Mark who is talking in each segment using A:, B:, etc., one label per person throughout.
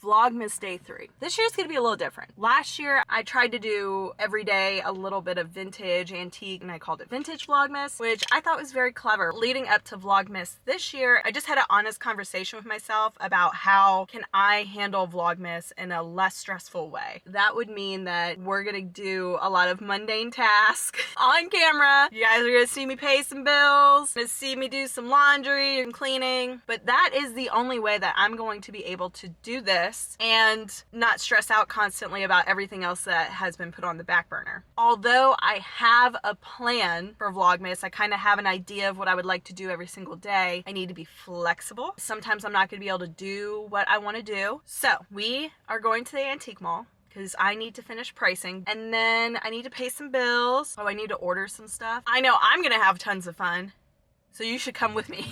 A: Vlogmas Day 3. This year's gonna be a little different. Last year, I tried to do every day a little bit of vintage, antique, and I called it Vintage Vlogmas, which I thought was very clever. Leading up to Vlogmas this year, I just had an honest conversation with myself about how can I handle Vlogmas in a less stressful way. That would mean that we're gonna do a lot of mundane tasks on camera. You guys are gonna see me pay some bills, gonna see me do some laundry and cleaning, but that is the only way that I'm going to be able to do this and not stress out constantly about everything else that has been put on the back burner. Although I have a plan for Vlogmas, I kind of have an idea of what I would like to do every single day, I need to be flexible. Sometimes I'm not going to be able to do what I want to do. So we are going to the antique mall because I need to finish pricing, and then I need to pay some bills. Oh, I need to order some stuff. I know I'm going to have tons of fun, so you should come with me.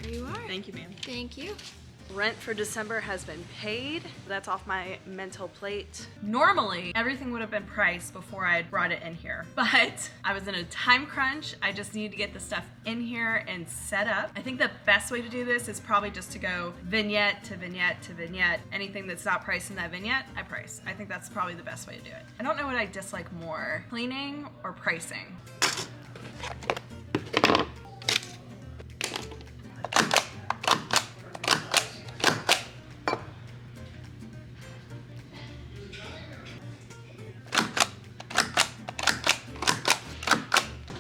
B: You are.
A: Thank you, ma'am.
B: Thank you.
A: Rent for December has been paid. That's off my mental plate. Normally, everything would have been priced before I had brought it in here, but I was in a time crunch. I just needed to get the stuff in here and set up. I think the best way to do this is probably just to go vignette to vignette to vignette. Anything that's not priced in that vignette, I price. I think that's probably the best way to do it. I don't know what I dislike more, cleaning or pricing.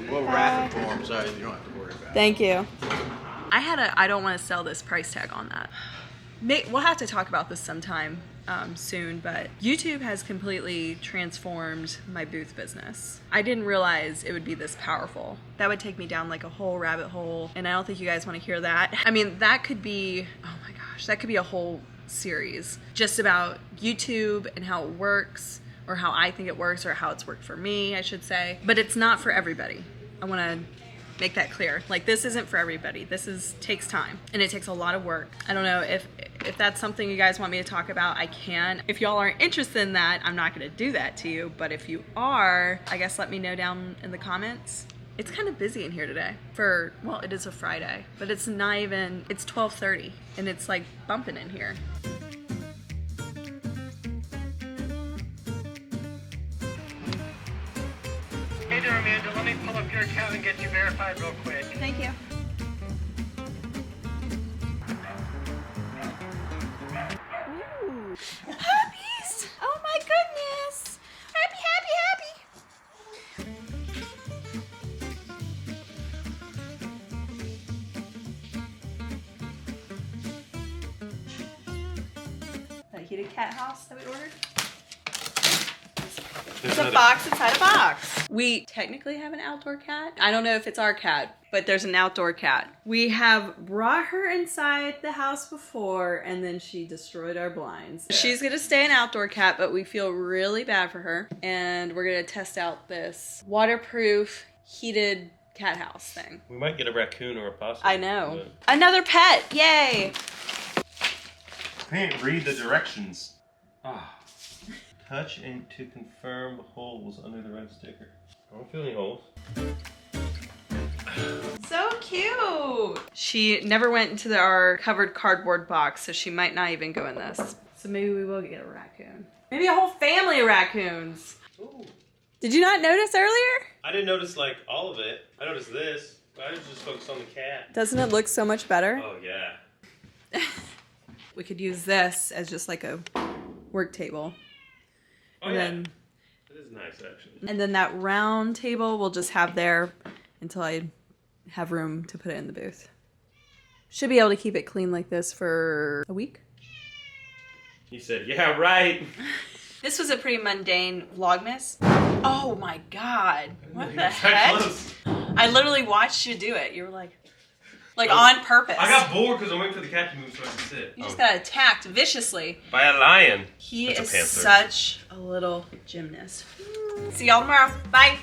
C: We'll wrap it for them so you don't have to worry about it.
A: Thank you. I had a I don't want to sell this price tag on that. We'll have to talk about this sometime soon, but YouTube has completely transformed my booth business. I didn't realize it would be this powerful. That would take me down like a whole rabbit hole, and I don't think you guys want to hear that. I mean, that could be, oh my gosh, that could be a whole series just about YouTube and how it works, or how I think it works, or how it's worked for me, I should say. But it's not for everybody. I want to make that clear. Like, this isn't for everybody. This takes time, and it takes a lot of work. I don't know if that's something you guys want me to talk about, I can. If y'all aren't interested in that, I'm not going to do that to you. But if you are, I guess let me know down in the comments. It's kind of busy in here today well, it is a Friday, but it's not even, it's 12:30, and it's like bumping in here.
D: Hey there, Amanda. Let me pull up your account and get you verified real quick.
A: Thank you. Ooh. Puppies! Oh my goodness! Happy, happy, happy! That heated cat house that we ordered? It's a box inside a box. We technically have an outdoor cat. I don't know if it's our cat, but there's an outdoor cat. We have brought her inside the house before, and then she destroyed our blinds. Yeah. She's gonna stay an outdoor cat, but we feel really bad for her. And we're gonna test out this waterproof, heated cat house thing.
E: We might get a raccoon or a possum.
A: I know. But... Another pet, yay!
E: I can't read the directions. Ah. Touch and to confirm the holes under the red sticker. I don't feel any holes.
A: So cute! She never went into our covered cardboard box, so she might not even go in this. So maybe we will get a raccoon. Maybe a whole family of raccoons.
E: Ooh.
A: Did you not notice earlier?
E: I didn't notice like all of it. I noticed this, but I was just focused on the cat.
A: Doesn't it look so much better?
E: Oh yeah.
A: We could use this as just like a work table.
E: Oh
A: and
E: yeah.
A: Then,
E: that is nice actually.
A: And then that round table we'll just have there until I have room to put it in the booth. Should be able to keep it clean like this for a week.
E: He said, yeah, right.
A: This was a pretty mundane Vlogmas. Oh my God. What the heck?
E: Close.
A: I literally watched you do it. You were like on purpose.
E: I got bored because I'm waiting for the cat to move so I can sit.
A: You just got attacked viciously.
E: By a lion.
A: He
E: That's
A: is
E: a panther.
A: such a little gymnast. See y'all tomorrow. Bye.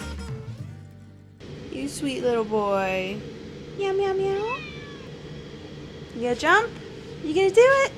A: You sweet little boy. Meow, meow, meow. You gonna jump? You gonna do it?